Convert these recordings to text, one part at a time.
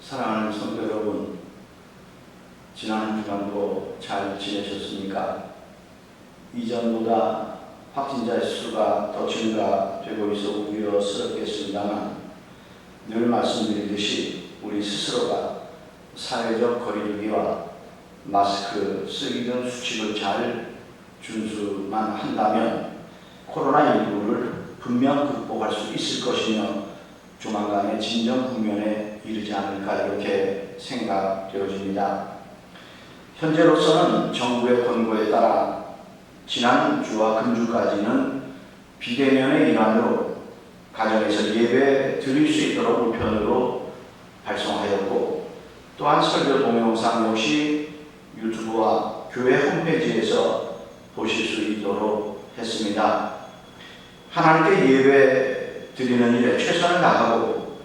사랑하는 성도 여러분, 지난 한 주간도 잘 지내셨습니까? 이전보다 확진자 수가 더 증가되고 있어 우려스럽겠습니다만 늘 말씀드리듯이 우리 스스로가 사회적 거리두기와 마스크 쓰기 등 수칙을 잘 준수만 한다면 코로나19를 분명 극복할 수 있을 것이며 조만간에 진정 국면에 이르지 않을까 이렇게 생각되어집니다. 현재로서는 정부의 권고에 따라 지난주와 금주까지는 비대면의 일환으로 가정에서 예배 드릴 수 있도록 우편으로 발송하였고, 또한 설교 동영상 역시 유튜브와 교회 홈페이지에서 보실 수 있도록 했습니다. 하나님께 예배 드리는 일에 최선을 다하고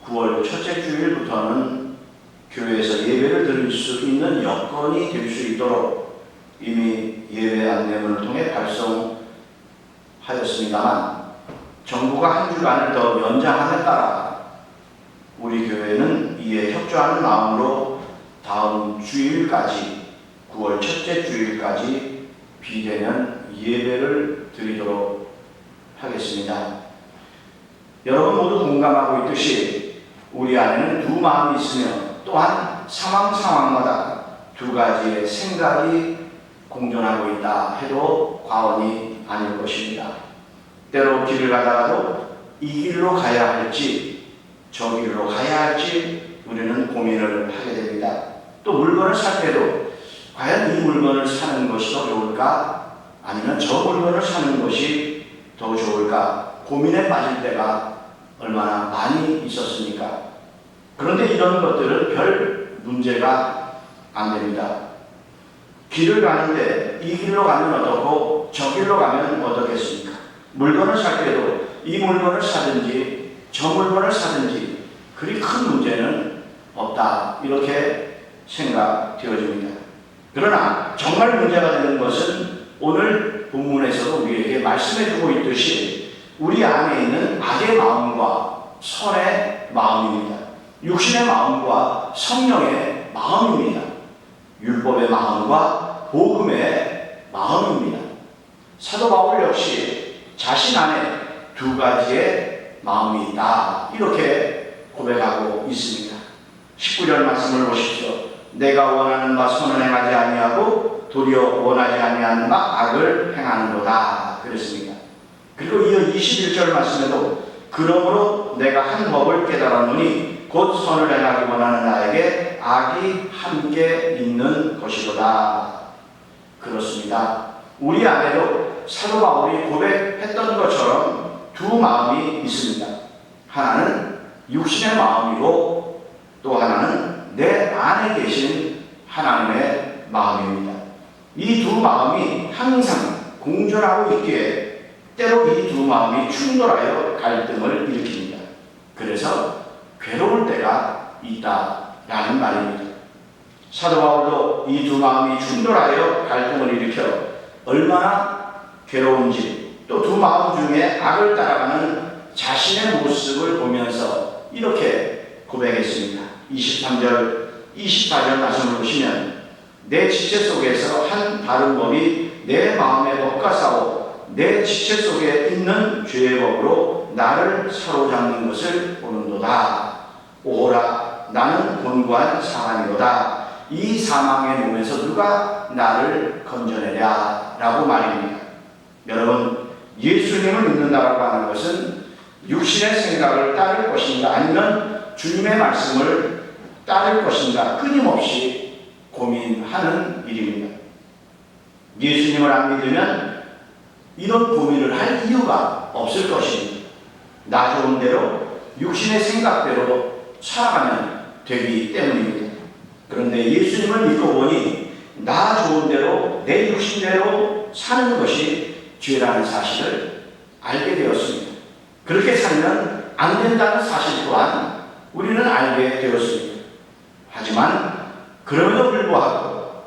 9월 첫째 주일부터는 교회에서 예배를 드릴 수 있는 여건이 될 수 있도록 이미 예배 안내문을 통해 발송하였습니다만 정부가 한 주간을 더 연장함에 따라 우리 교회는 이에 협조하는 마음으로 다음 주일까지 9월 첫째 주일까지 비대면 예배를 드리도록 하겠습니다. 여러분 모두 공감하고 있듯이 우리 안에는 두 마음이 있으며 또한 상황마다 두 가지의 생각이 공존하고 있다 해도 과언이 아닐 것입니다. 때로 길을 가다가도 이 길로 가야 할지 저 길로 가야 할지 우리는 고민을 하게 됩니다. 또 물건을 살 때도 과연 이 물건을 사는 것이 더 좋을까 아니면 저 물건을 사는 것이 더 좋을까 고민에 빠질 때가 얼마나 많이 있었습니까? 그런데 이런 것들은 별 문제가 안 됩니다. 길을 가는데 이 길로 가면 어떻고 저 길로 가면 어떻겠습니까? 물건을 살 때도 이 물건을 사든지 저 물건을 사든지 그리 큰 문제는 없다 이렇게 생각되어집니다. 그러나 정말 문제가 되는 것은 오늘 본문에서도 우리에게 말씀해주고 있듯이 우리 안에 있는 악의 마음과 선의 마음입니다. 육신의 마음과 성령의 마음입니다. 율법의 마음과 복음의 마음입니다. 사도 바울 역시 자신 안에 두 가지의 마음이 있다 이렇게 고백하고 있습니다. 19절 말씀을 보십시오. 내가 원하는 바 선을 행하지 아니하고 도리어 원하지 아니하는 바 악을 행하는도다 그랬습니다. 그리고 이어 21절 말씀에도 그러므로 내가 한 법을 깨달았노니 곧 선을 행하기 원하는 나에게 악이 함께 있는 것이로다. 그렇습니다. 우리 안에도 사도 바울이 고백했던 것처럼 두 마음이 있습니다. 하나는 육신의 마음이고 또 하나는 내 안에 계신 하나님의 마음입니다. 이 두 마음이 항상 공존하고 있기에 때로 이 두 마음이 충돌하여 갈등을 일으킵니다. 그래서 괴로울 때가 있다라는 말입니다. 사도 바울도 이 두 마음이 충돌하여 갈등을 일으켜 얼마나 괴로운지 또 두 마음 중에 악을 따라가는 자신의 모습을 보면서 이렇게 고백했습니다. 23절, 24절 말씀을 보시면 내 지체 속에서 한 다른 법이 내 마음의 법과 싸워 내 지체 속에 있는 죄의 법으로 나를 사로잡는 것을 보는도다. 오라 나는 곤고한 사람이로다. 이 사망의 몸에서 누가 나를 건져내랴 라고 말입니다. 여러분 예수님을 믿는다라고 하는 것은 육신의 생각을 따를 것인가 아니면 주님의 말씀을 따를 것인가 끊임없이 고민하는 일입니다. 예수님을 안 믿으면 이런 고민을 할 이유가 없을 것입니다. 나 좋은 대로 육신의 생각대로 살아가면 되기 때문입니다. 그런데 예수님을 믿고 보니 나 좋은 대로 내 육신대로 사는 것이 죄라는 사실을 알게 되었습니다. 그렇게 살면 안 된다는 사실 또한 우리는 알게 되었습니다. 하지만 그럼에도 불구하고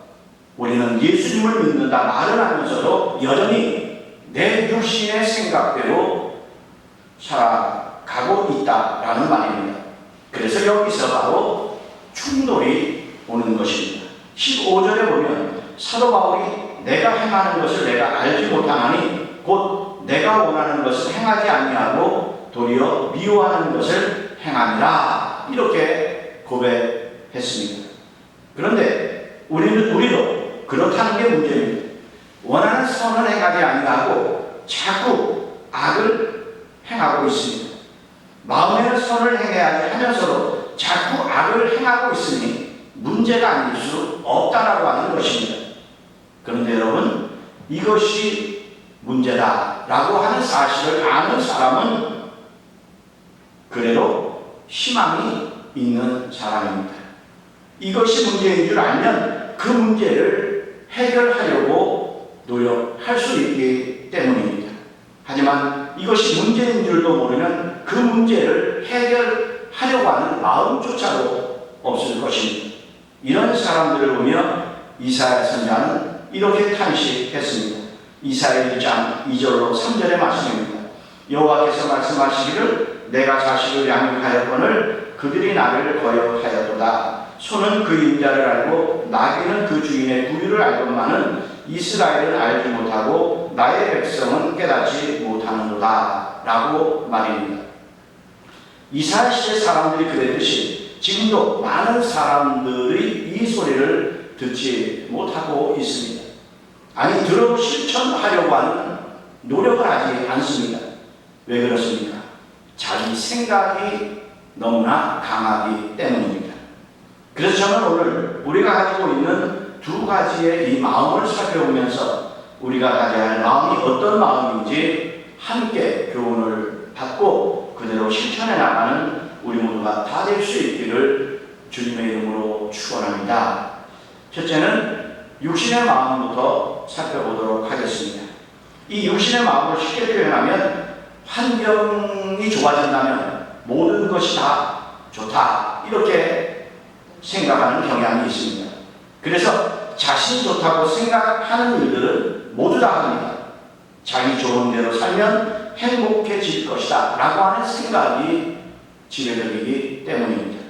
우리는 예수님을 믿는다 말을 하면서도 여전히 내 육신의 생각대로 살아가고 있다라는 말입니다. 그래서 여기서 바로 충돌이 오는 것입니다. 15절에 보면 사도 바울이 내가 행하는 것을 내가 알지 못하나니 곧 내가 원하는 것을 행하지 아니하고 도리어 미워하는 것을 행함이라 이렇게 고백했습니다. 그런데 우리도 그렇다는 게 문제입니다. 원하는 선을 행하지 아니하고 자꾸 악을 행하고 있습니다. 마음에는 선을 행해야지 하면서도 자꾸 악을 행하고 있으니 문제가 아닐 수 없다라고 하는 것입니다. 그런데 여러분, 이것이 문제다라고 하는 사실을 아는 사람은 그래도 희망이 있는 사람입니다. 이것이 문제인 줄 알면 그 문제를 해결하려고 노력할 수 있기 때문입니다. 하지만 이것이 문제인 줄도 모르면 그 문제를 해결하려고 하는 마음조차도 없을 것입니다. 이런 사람들을 보며 이사야 선지자는 이렇게 탄식했습니다. 이사야 1장 2절로 3절의 말씀입니다. 여호와께서 말씀하시기를 내가 자식을 양육하였거늘 그들이 나를 거역하였도다. 소는 그 인자를 알고 나귀는 그 주인의 구유를 알건만은 이스라엘은 알지 못하고 나의 백성은 깨닫지 못하는도다 라고 말입니다. 이사야 시대 사람들이 그랬듯이 지금도 많은 사람들이 이 소리를 듣지 못하고 있습니다. 아니 들어 실천하려고 하는 노력을 하지 않습니다. 왜 그렇습니까? 자기 생각이 너무나 강하기 때문입니다. 그래서 저는 오늘 우리가 가지고 있는 두 가지의 이 마음을 살펴보면서 우리가 가져야 할 마음이 어떤 마음인지 함께 교훈을 받고 그대로 실천해 나가는 우리 모두가 다 될 수 있기를 주님의 이름으로 축원합니다. 첫째는 육신의 마음부터 살펴보도록 하겠습니다. 이 육신의 마음을 쉽게 표현하면 환경이 좋아진다면 모든 것이 다 좋다 이렇게 생각하는 경향이 있습니다. 그래서 자신이 좋다고 생각하는 일들은 모두 다 합니다. 자기 좋은 대로 살면 행복해질 것이다 라고 하는 생각이 지배적이기 때문입니다.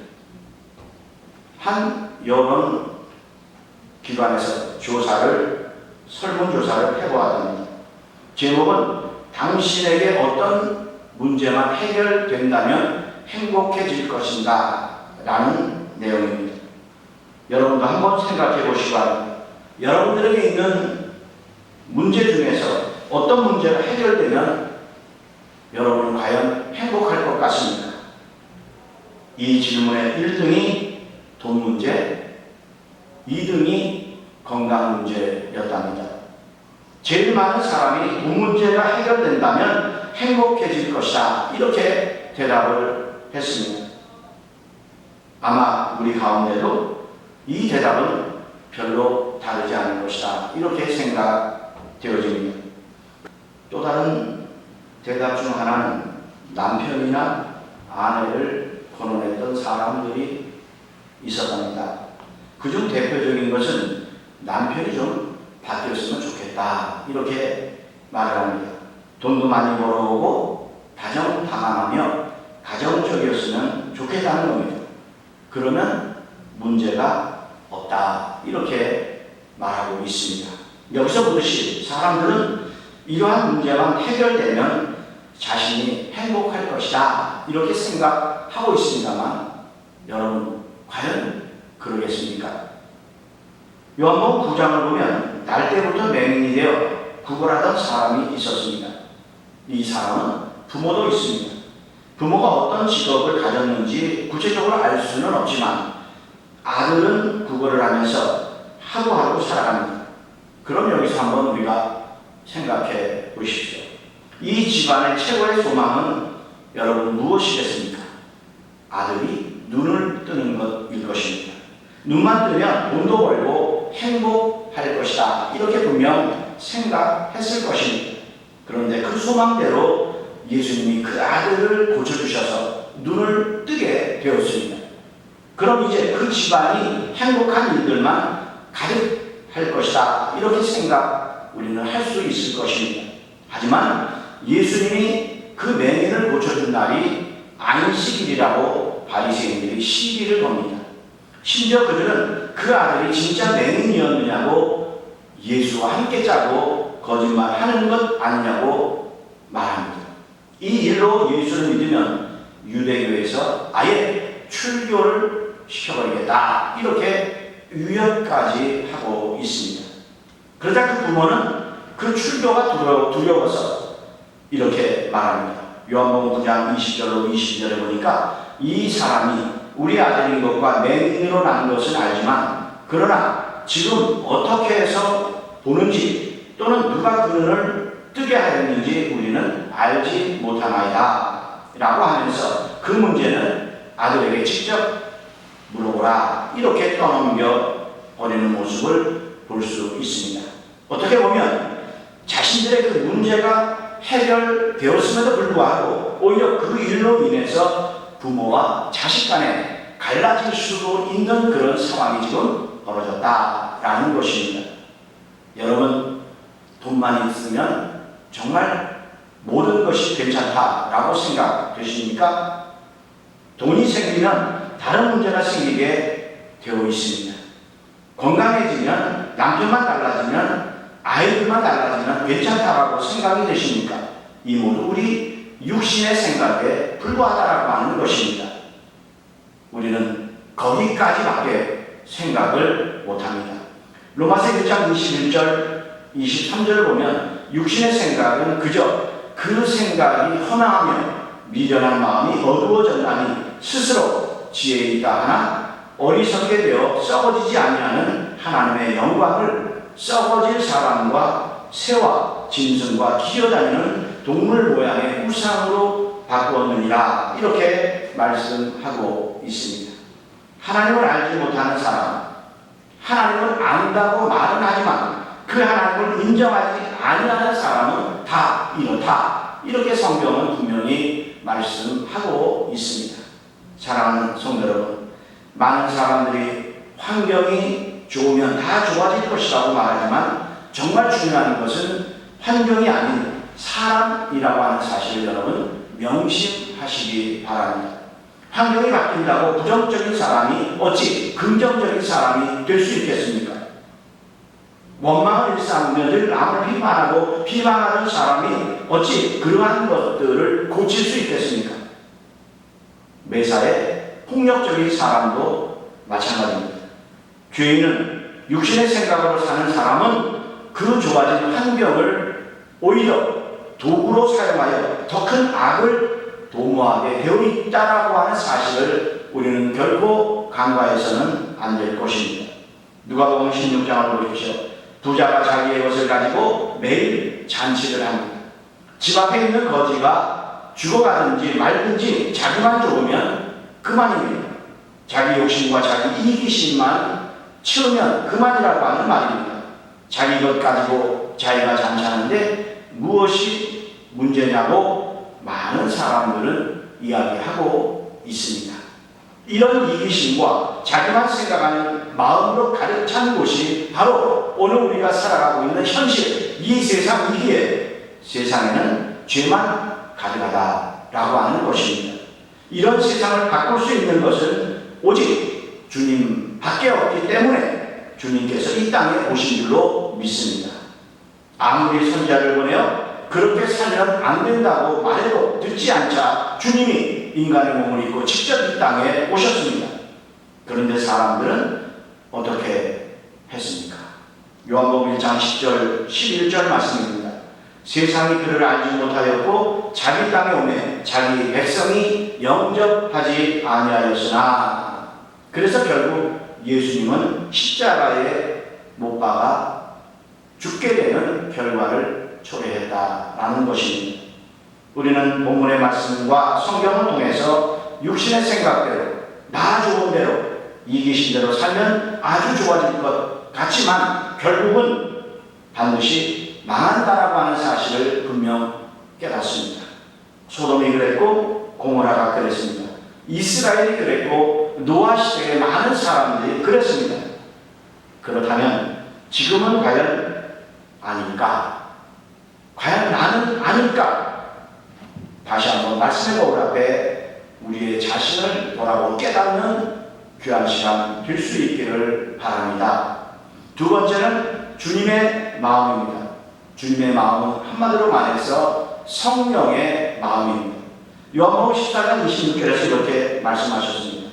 한 여론 기관에서 설문조사를 해보았답니다. 제목은 당신에게 어떤 문제만 해결된다면 행복해질 것인가 라는 내용입니다. 여러분도 한번 생각해 보시기 바랍니다. 여러분들에게 있는 문제 중에서 어떤 문제가 해결되면 여러분은 과연 행복할 것 같습니까? 이 질문의 1등이 돈 문제, 2등이 건강 문제였답니다. 제일 많은 사람이 돈 문제가 해결된다면 행복해질 것이다 이렇게 대답을 했습니다. 아마 우리 가운데도 이 대답은 별로 다르지 않을 것이다 이렇게 생각되어집니다. 또 다른 대답 중 하나는 남편이나 아내를 거론했던 사람들이 있었답니다. 그중 대표적인 것은 남편이 좀 바뀌었으면 좋겠다 이렇게 말을 합니다. 돈도 많이 벌어오고 다정다감하며 가정적이었으면 좋겠다는 겁니다. 그러면 문제가 없다 이렇게 말하고 있습니다. 여기서 보듯이 사람들은 이러한 문제만 해결되면 자신이 행복할 것이다 이렇게 생각하고 있습니다만 여러분 과연 그러겠습니까? 요한복음 9장을 보면 날 때부터 맹인이 되어 구걸하던 사람이 있었습니다. 이 사람은 부모도 있습니다. 부모가 어떤 직업을 가졌는지 구체적으로 알 수는 없지만 아들은 구걸을 하면서 하루하루 살아갑니다. 그럼 여기서 한번 우리가 생각해 보십시오. 이 집안의 최고의 소망은 여러분 무엇이겠습니까? 아들이 눈을 뜨는 것일 것입니다. 눈만 뜨면 돈도 벌고 행복할 것이다 이렇게 분명 생각했을 것입니다. 그런데 그 소망대로 예수님이 그 아들을 고쳐주셔서 눈을 뜨게 되었습니다. 그럼 이제 그 집안이 행복한 일들만 가득 할 것이다. 이렇게 생각 우리는 할 수 있을 것입니다. 하지만 예수님이 그 맹인을 고쳐준 날이 안식일이라고 바리새인들이 시비를 겁니다. 심지어 그들은 그 아들이 진짜 맹인이었느냐고 예수와 함께 자고 거짓말하는 것 아니냐고 말합니다. 이 일로 예수를 믿으면 유대교에서 아예 출교를 시켜버리겠다, 이렇게 위협까지 하고 있습니다. 그러자 그 부모는 그 출교가 두려워서 이렇게 말합니다. 요한복음 9장 20절로 22절에 보니까 이 사람이 우리 아들인 것과 맹인으로 난 것은 알지만 그러나 지금 어떻게 해서 보는지 또는 누가 그 눈을 뜨게 하였는지 우리는 알지 못하나이다 라고 하면서 그 문제는 아들에게 직접 물어보라, 이렇게 떠넘겨 버리는 모습을 볼 수 있습니다. 어떻게 보면 자신들의 그 문제가 해결되었음에도 불구하고 오히려 그 일로 인해서 부모와 자식 간에 갈라질 수도 있는 그런 상황이 지금 벌어졌다라는 것입니다. 여러분, 돈만 있으면 정말 모든 것이 괜찮다라고 생각되십니까? 돈이 생기면 다른 문제가 생기게 되어 있습니다. 건강해지면, 남편만 달라지면, 아이들만 달라지면 괜찮다라고 생각이 되십니까? 이 모두 우리 육신의 생각에 불과하다라고 하는 것입니다. 우리는 거기까지밖에 생각을 못합니다. 로마서 1장 21절 23절을 보면 육신의 생각은 그저 그 생각이 허망하며 미련한 마음이 어두워졌나니 스스로 지혜에 있다 하나 어리석게 되어 썩어지지 아니하는 하나님의 영광을 썩어질 사람과 새와 짐승과 기어다니는 동물 모양의 우상으로 바꾸었느니라, 이렇게 말씀하고 있습니다. 하나님을 알지 못하는 사람, 하나님을 안다고 말은 하지만 그 하나님을 인정하지 아니하는 사람은 다 이렇다, 이렇게 성경은 분명히 말씀하고 있습니다. 사랑하는 성도 여러분, 많은 사람들이 환경이 좋으면 다 좋아질 것이라고 말하지만 정말 중요한 것은 환경이 아닌 사람이라고 하는 사실을 여러분 명심하시기 바랍니다. 환경이 바뀐다고 부정적인 사람이 어찌 긍정적인 사람이 될 수 있겠습니까? 원망을 일삼으며 늘 남을 비판하고 비방하는 사람이 어찌 그러한 것들을 고칠 수 있겠습니까? 매사에 폭력적인 사람도 마찬가지입니다. 죄인은 육신의 생각으로 사는 사람은 그 좋아진 환경을 오히려 도구로 사용하여 더 큰 악을 도모하게 되어 있다라고 하는 사실을 우리는 결코 간과해서는 안 될 것입니다. 누가복음 16장을 보십시오. 부자가 자기의 것을 가지고 매일 잔치를 합니다. 집 앞에 있는 거지가 죽어가든지 말든지 자기만 좋으면 그만입니다. 자기 욕심과 자기 이기심만 치우면 그만이라고 하는 말입니다. 자기 것 가지고 자기가 잔치하는데 무엇이 문제냐고 많은 사람들은 이야기하고 있습니다. 이런 이기심과 자기만 생각하는 마음으로 가득 찬 곳이 바로 오늘 우리가 살아가고 있는 현실, 이 세상이기에 세상에는 죄만 가득하다라고 하는 것입니다. 이런 세상을 바꿀 수 있는 것은 오직 주님 밖에 없기 때문에 주님께서 이 땅에 오신 줄로 믿습니다. 아무리 선지자를 보내어 그렇게 살면 안 된다고 말해도 듣지 않자 주님이 인간의 몸을 입고 직접 이 땅에 오셨습니다. 그런데 사람들은 어떻게 했습니까? 요한복음 1장 10절 11절 말씀입니다. 세상이 그를 알지 못하였고 자기 땅에 오매 자기 백성이 영접하지 아니하였으나, 그래서 결국 예수님은 십자가에 못 박아 죽게 되는 결과를 초래했다라는 것입니다. 우리는 본문의 말씀과 성경을 통해서 육신의 생각대로, 나 좋은 대로, 이기심대로 살면 아주 좋아질 것 같지만 결국은 반드시 망한다라고 하는 사실을 분명 깨닫습니다. 소돔이 그랬고 고모라가 그랬습니다. 이스라엘이 그랬고 노아 시대의 많은 사람들이 그랬습니다. 그렇다면 지금은 과연 아닐까? 과연 나는 아닐까? 다시 한번 말씀의 거울 앞에 우리의 자신을 돌아보고 깨닫는 귀한 시간 될 수 있기를 바랍니다. 두 번째는 주님의 마음입니다. 주님의 마음은 한마디로 말해서 성령의 마음입니다. 요한복음 14장 26절에서 이렇게 말씀하셨습니다.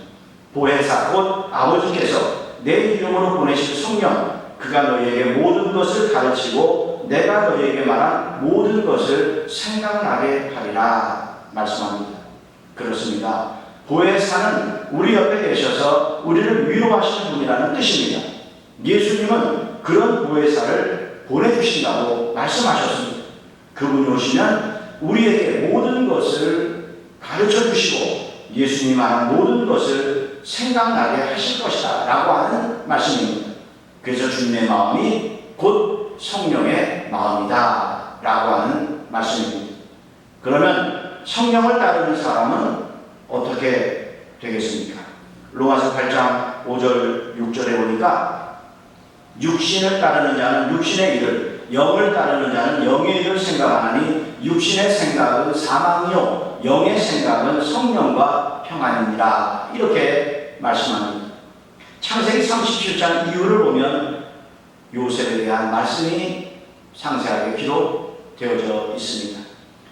보혜사 곧 아버지께서 내 이름으로 보내실 성령, 그가 너희에게 모든 것을 가르치고 내가 너희에게 말한 모든 것을 생각나게 하리라 말씀합니다. 그렇습니다. 보혜사는 우리 옆에 계셔서 우리를 위로하시는 분이라는 뜻입니다. 예수님은 그런 보혜사를 보내주신다고 말씀하셨습니다. 그분이 오시면 우리에게 모든 것을 가르쳐 주시고 예수님이 말한 모든 것을 생각나게 하실 것이다 라고 하는 말씀입니다. 그래서 주님의 마음이 곧 성령의 마음이다 라고 하는 말씀입니다. 그러면 성령을 따르는 사람은 어떻게 되겠습니까? 로마서 8장 5절 6절에 보니까 육신을 따르는 자는 육신의 일을, 영을 따르는 자는 영의 일을 생각하나니 육신의 생각은 사망이요 영의 생각은 성령과 평안이니라 이렇게 말씀합니다. 창세기 37장 이후를 보면 요셉에 대한 말씀이 상세하게 기록되어져 있습니다.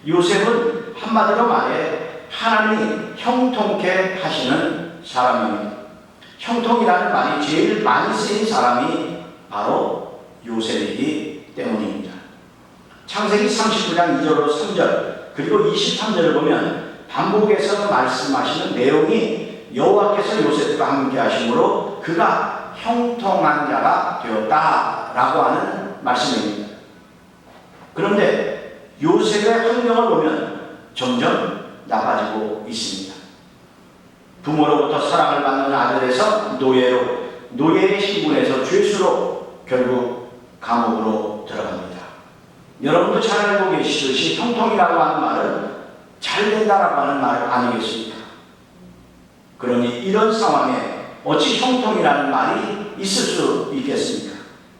요셉은 한마디로 말해 하나님이 형통케 하시는 사람입니다. 형통이라는 말이 제일 많이 쓰인 사람이 바로 요셉이기 때문입니다. 창세기 39장 2절로 3절 그리고 23절을 보면 반복해서 말씀하시는 내용이 여호와께서 요셉과 함께 하심으로 그가 형통한 자가 되었다라고 하는 말씀입니다. 그런데 요셉의 환경을 보면 점점 나빠지고 있습니다. 부모로부터 사랑을 받는 아들에서 노예로, 노예의 신분에서 죄수로 결국 감옥으로 들어갑니다. 여러분도 잘 알고 계시듯이 형통이라고 하는 말은 잘 된다라고 하는 말 아니겠습니까? 그러니 이런 상황에 어찌 형통이라는 말이 있을 수 있겠습니까?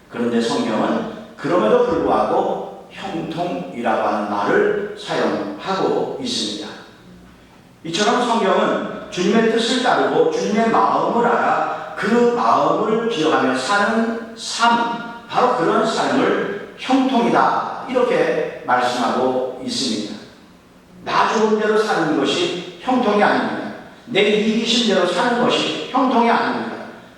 그런데 성경은 그럼에도 불구하고 형통이라고 하는 말을 사용하고 있습니다. 이처럼 성경은 주님의 뜻을 따르고 주님의 마음을 알아 그 마음을 기억하며 사는 삶, 바로 그런 삶을 형통이다 이렇게 말씀하고 있습니다. 나 좋은 대로 사는 것이 형통이 아닙니다. 내 이기신 대로 사는 것이 형통이 아닙니다.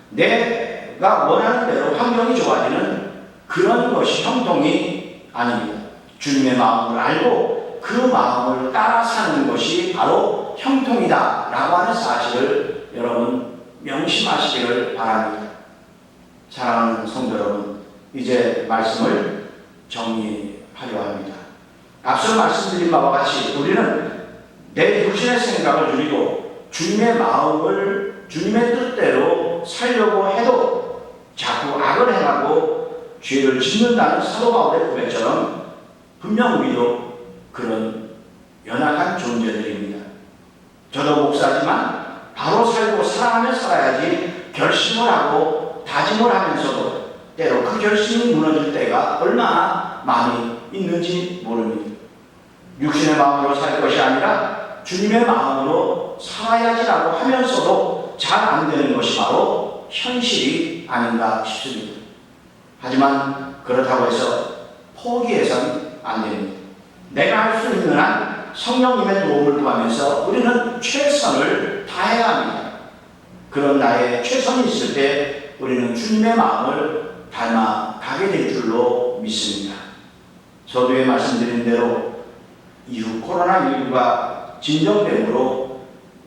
내가 원하는 대로 환경이 좋아지는 그런 것이 형통이 아닙니다. 주님의 마음을 알고 그 마음을 따라 사는 것이 바로 형통이다 라고 하는 사실을 여러분 명심하시기를 바랍니다. 사랑하는 성도 여러분, 이제 말씀을 정리하려 합니다. 앞서 말씀드린 바와 같이 우리는 내 육신의 생각을 누리고 주님의 마음을 주님의 뜻대로 살려고 해도 자꾸 악을 행하고 죄를 짓는다는 사도 바울의 고백처럼 분명 우리도 그런 연약한 존재들입니다. 저도 목사지만 바로 살고 사랑하며 살아야지 결심을 하고 다짐을 하면서도 때로 그 결심이 무너질 때가 얼마나 많이 있는지 모릅니다. 육신의 마음으로 살 것이 아니라 주님의 마음으로 살아야지라고 하면서도 잘 안 되는 것이 바로 현실이 아닌가 싶습니다. 하지만 그렇다고 해서 포기해서는 안 됩니다. 내가 할 수 있는 한 성령님의 도움을 구하면서 우리는 최선을 다해야 합니다. 그런 나의 최선이 있을 때 우리는 주님의 마음을 닮아가게 될 줄로 믿습니다. 서두에 말씀드린 대로 이후 코로나19가 진정됨으로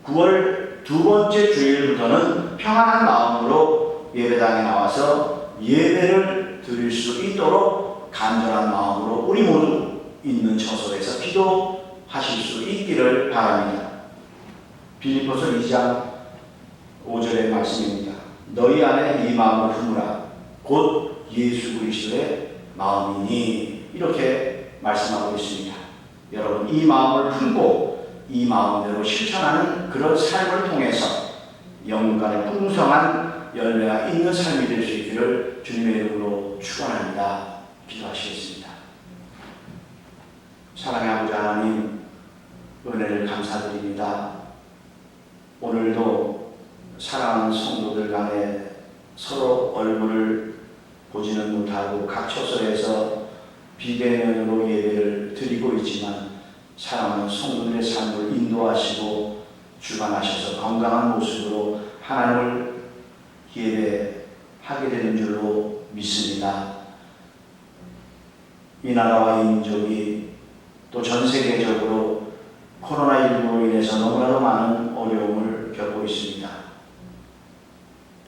9월 두 번째 주일부터는 평안한 마음으로 예배당에 나와서 예배를 드릴 수 있도록 간절한 마음으로 우리 모두 있는 처소에서 기도하실 수 있기를 바랍니다. 빌립보서 2장 5절의 말씀입니다. 너희 안에 이 마음을 품으라 곧 예수 그리스도의 마음이니 이렇게 말씀하고 있습니다. 여러분 이 마음을 품고 이 마음대로 실천하는 그런 삶을 통해서 영간의 풍성한 열매가 있는 삶이 될 수 있기를 주님의 이름으로 축원합니다. 기도하시겠습니다. 사랑의 아버지 하나님, 은혜를 감사드립니다. 오늘도 사랑하는 성도들 간에 서로 얼굴을 보지는 못하고 각 처소에서 비대면으로 예배를 드리고 있지만 사랑하는 성도들의 삶을 인도하시고 주관하셔서 건강한 모습으로 하나님을 예배하게 되는 줄로 믿습니다. 이 나라와 이 민족이 또 전 세계적으로 코로나19로 인해서 너무나도 많은 어려움을 겪고 있습니다.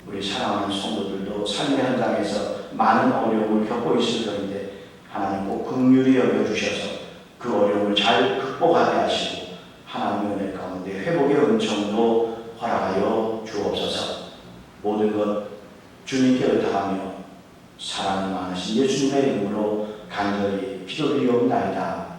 우리 사랑하는 성도들도 삶의 현장에서 많은 어려움을 겪고 있을 터인데 하나님 꼭 긍휼히 여겨주셔서 그 어려움을 잘 극복하게 하시고 하나님의 은혜 가운데 회복의 은총도 허락하여 주옵소서. 모든 것 주님께 의탁하며 사랑이 많으신 예수님의 이름으로 간절히 기도드리옵나이다.